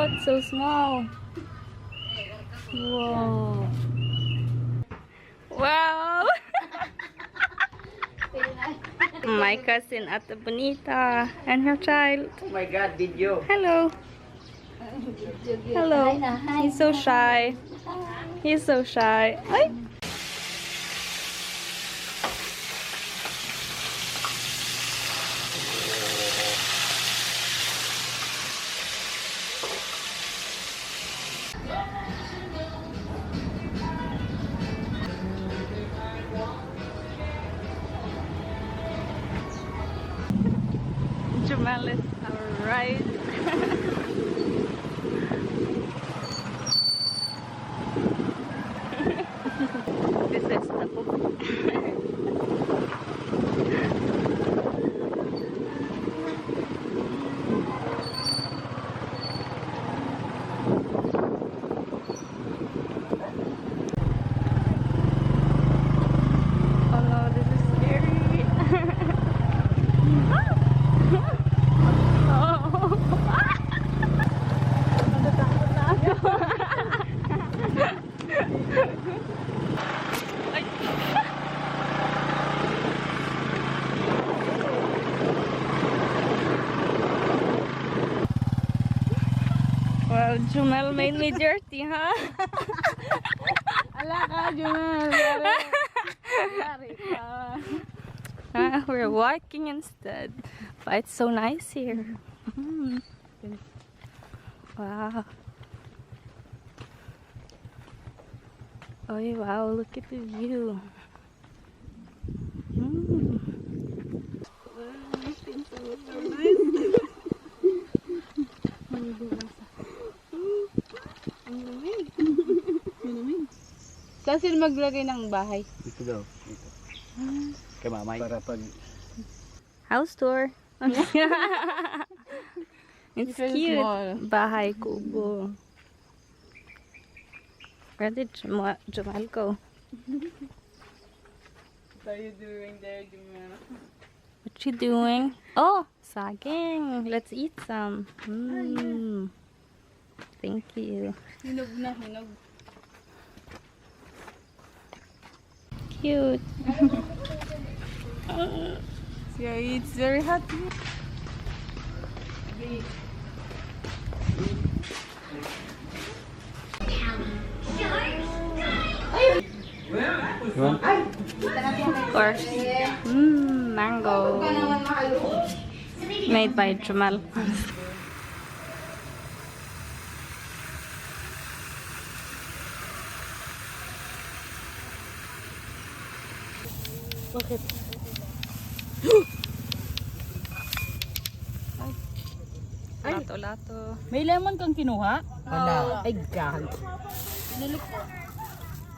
Oh, it's so small. Whoa. Wow. My cousin Ate Bonita and her child. Oh my God, video. Hello. Hello. He's so shy. He's so shy. Ay. Jamal is our ride. This is the book. Oh no, this is scary. Well, Jumel made me dirty, huh? Ala ka, Jumel. Yari ka. We're walking instead. But it's so nice here. Wow. Oh wow, look at the view. Saan sila maglagay ng bahay? Dito daw. Dito. Kay mamay. Para pag... House tour. It's very cute. small. Bahay kubo. Where did Jamal go? What are you doing there, Jumel? What you doing? Oh, saging. Let's eat some. Thank you. Hinog na, hinog. Cute. Yeah, it's very hot. Of course. Mango. Made by Jamal. Bakit? Lato-lato. May lemon kang kinuha? Wala. Ay, God. Pinalik ko.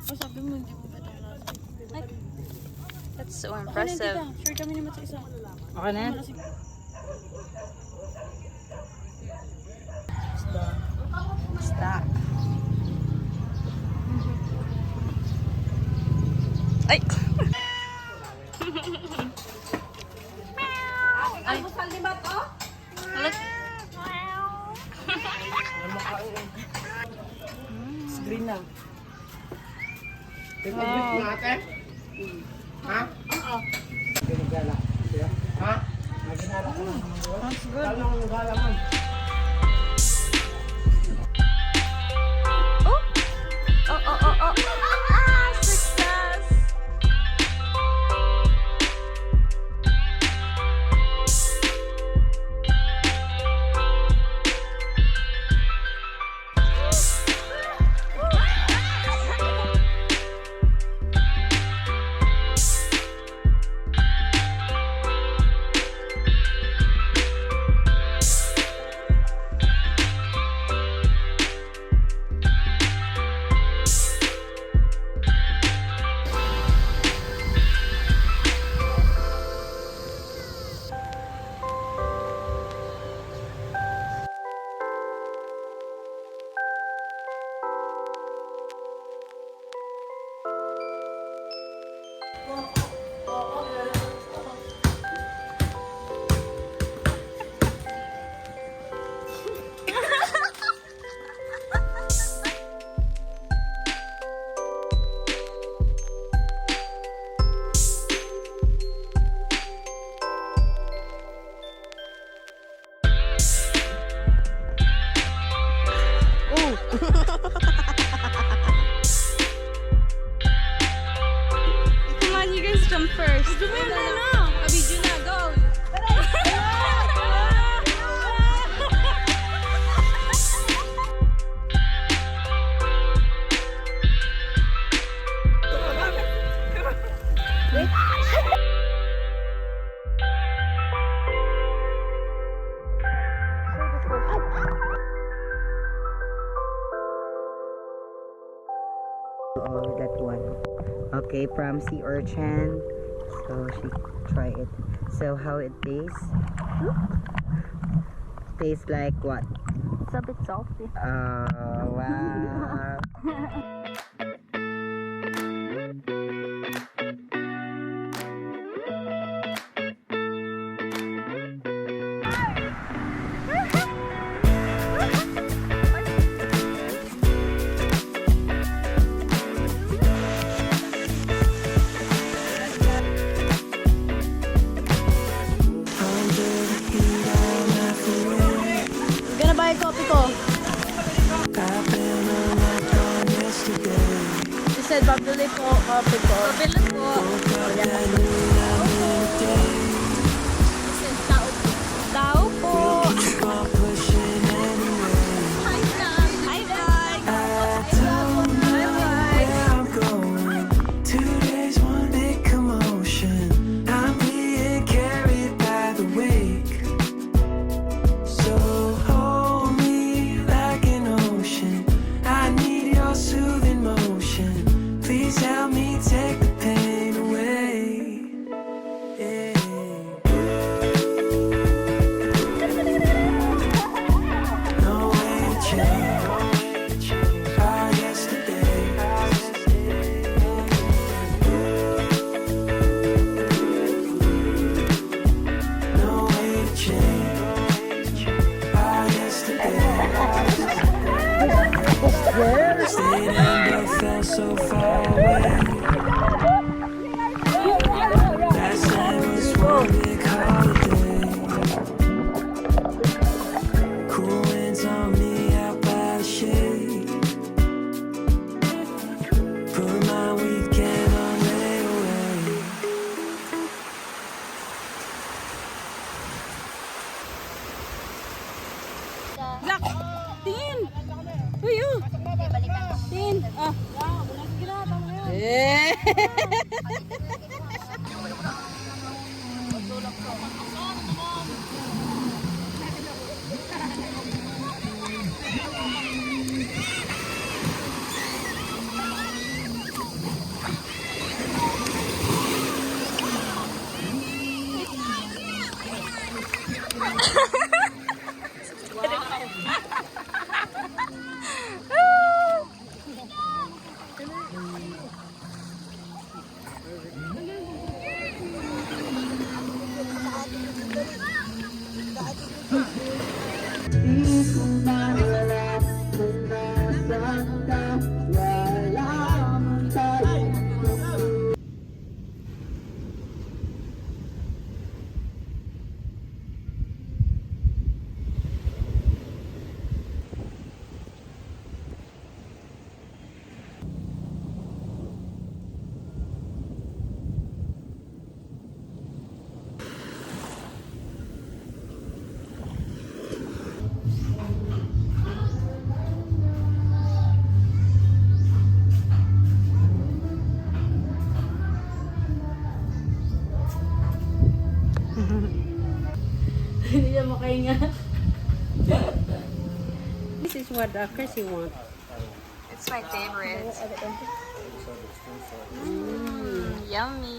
Oh, sabi mo, hindi ko ba That's so impressive. Sure kami naman sa isa. Okay na yan? Stop. Ay! Ay, busal di ba to? Look. Screen na. Wow. Ha? Oo. Ginagala. Ha? Naginala ko lang. That's good. Tanong ang gala mo. Oh. Success! Oh, that one. Okay, from sea urchin. So she try it. So how it tastes? Tastes like what? It's a bit salty. Oh, wow. Gonna buy a coffee ko. She said, babili po coffee ko. Pabili po. Tao po. Hi, Sam. Hi, bye. I'm going. 2 days, one big commotion. I'm being carried by the wake. So hold me like an ocean. I need your soothing motion. Please help me take the pain away. Yeah. No way to change our yesterday. No way to change our yesterday. Stayed in but felt so far away. Last night was one big holiday. Cool winds on me out by the shade. Put my weekend on layaway. Lak! Tingin! Uy, oh! Tingin! Ah! Eh! Hindi niya makahinga. This is what Chris you want. It's my favorite. Yummy.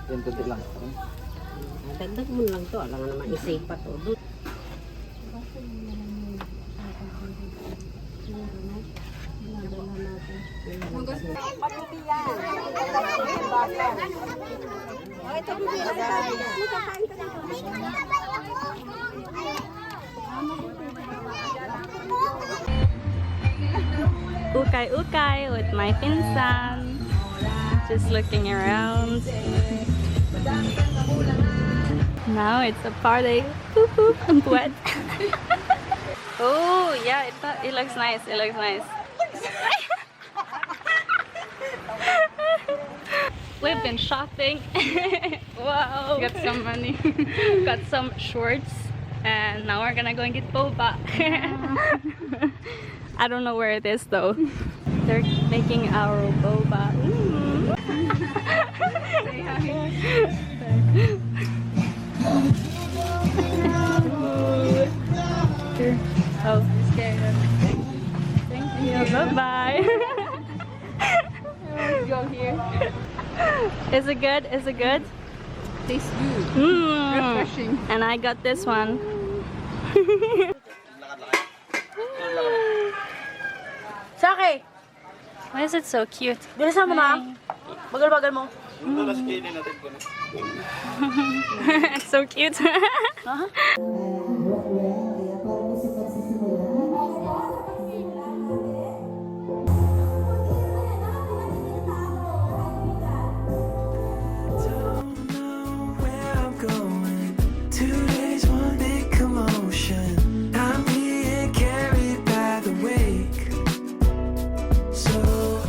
Yan, kunti lang. Dagdag mo lang to, alam nga naman isipat o doon. Ukay-ukay with my pinsan. Just looking around. Now it's a party. Boop, boop. I'm wet. Oh, yeah, it looks nice. It looks nice. We've been shopping. Wow. Got some money. Got some shorts. And now we're gonna go and get boba. I don't know where it is though. They're making our boba. Oh, I'm scared. Thank you. Bye-bye. Go here. Is it good? Is it good? Tastes good. Refreshing. And I got this one. Saki! Why is it so cute? Bilisan mo na. Bagal-bagal mo. It's so cute. Don't know where I'm going. 2 days, one big commotion. I'm being carried by the wake. So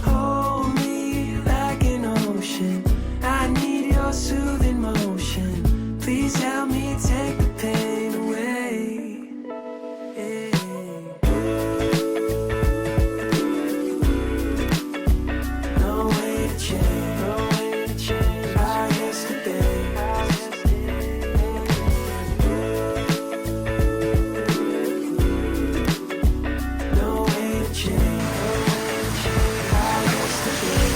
hold me like an ocean. I need your soothing motion. Please help me take the pain away. No way to change. No way to change. I yesterday. No way to change. I yesterday.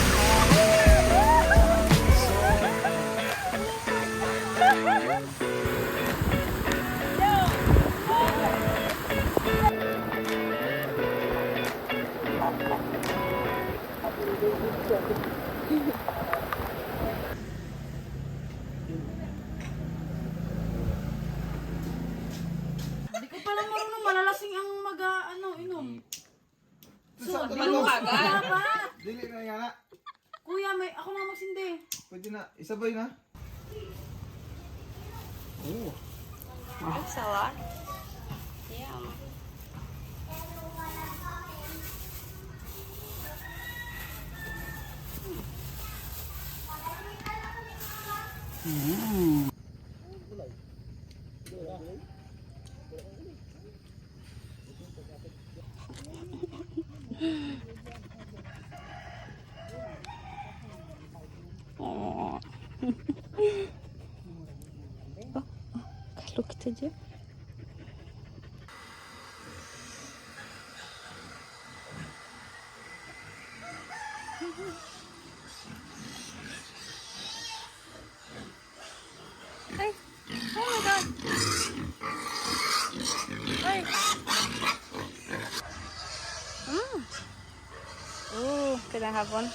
Hindi ko pala marunong malalasing ang inom. So, Sakto di na mo to. dapat. Dili na yan na. Kuya, ako nga magsindi. Pwede na. Isabay na. Oh. It's a lot. Yeah. Åh. Hva lukter det? Hey. Oh my god. Hey. Oh, could I have one?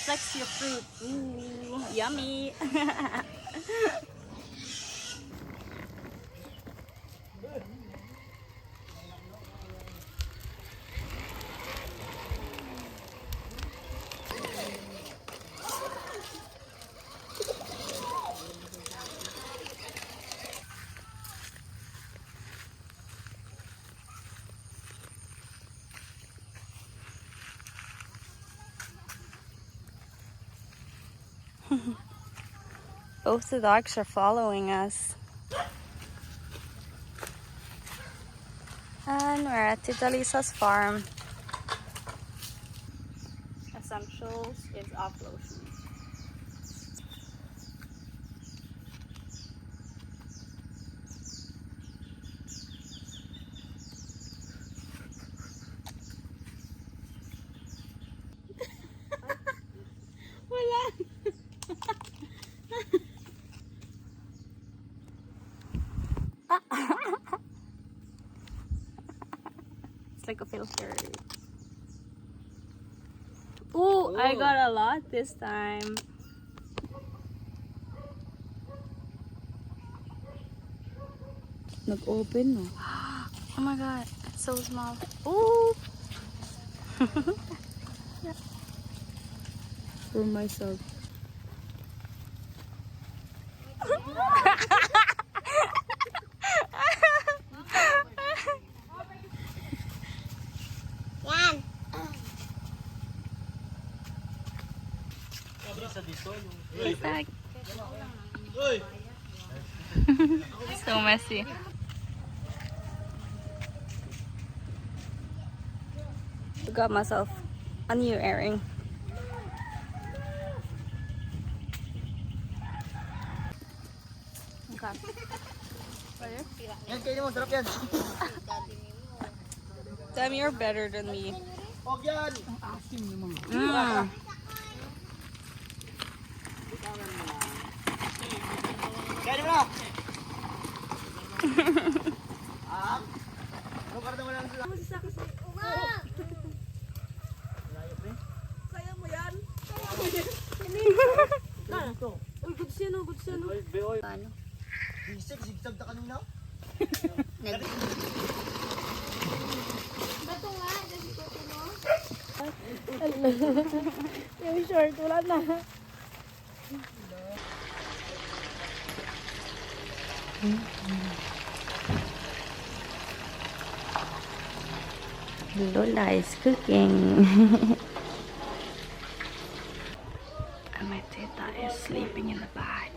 Flex your fruit. Ooh, yummy. Both the dogs are following us. And we're at Tita Lisa's farm. Essentials is off lotion. It's like a filter. Ooh, I got a lot this time. Nag-open, no? Oh my god, it's so small. Ooh! For myself. Isaac. So messy. Got myself a new earring. Okay. Yan, kainin mo. Sarap yan. Damn, you're better than me. Huwag yan. Asim naman. Mm. Kainin mo na. Ano ka rin lang sila? Kaya mo yan? Uy, good siya no, good siya no. Paano? Sigsag na kanina. Bato nga, dali ko no. Yung short, wala na. Lola is cooking. And my tita is sleeping in the back.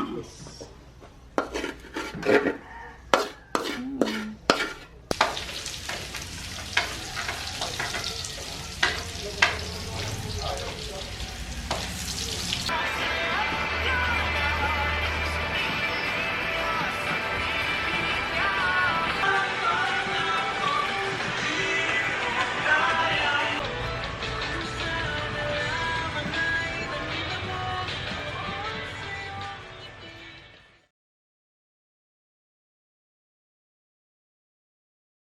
Yes.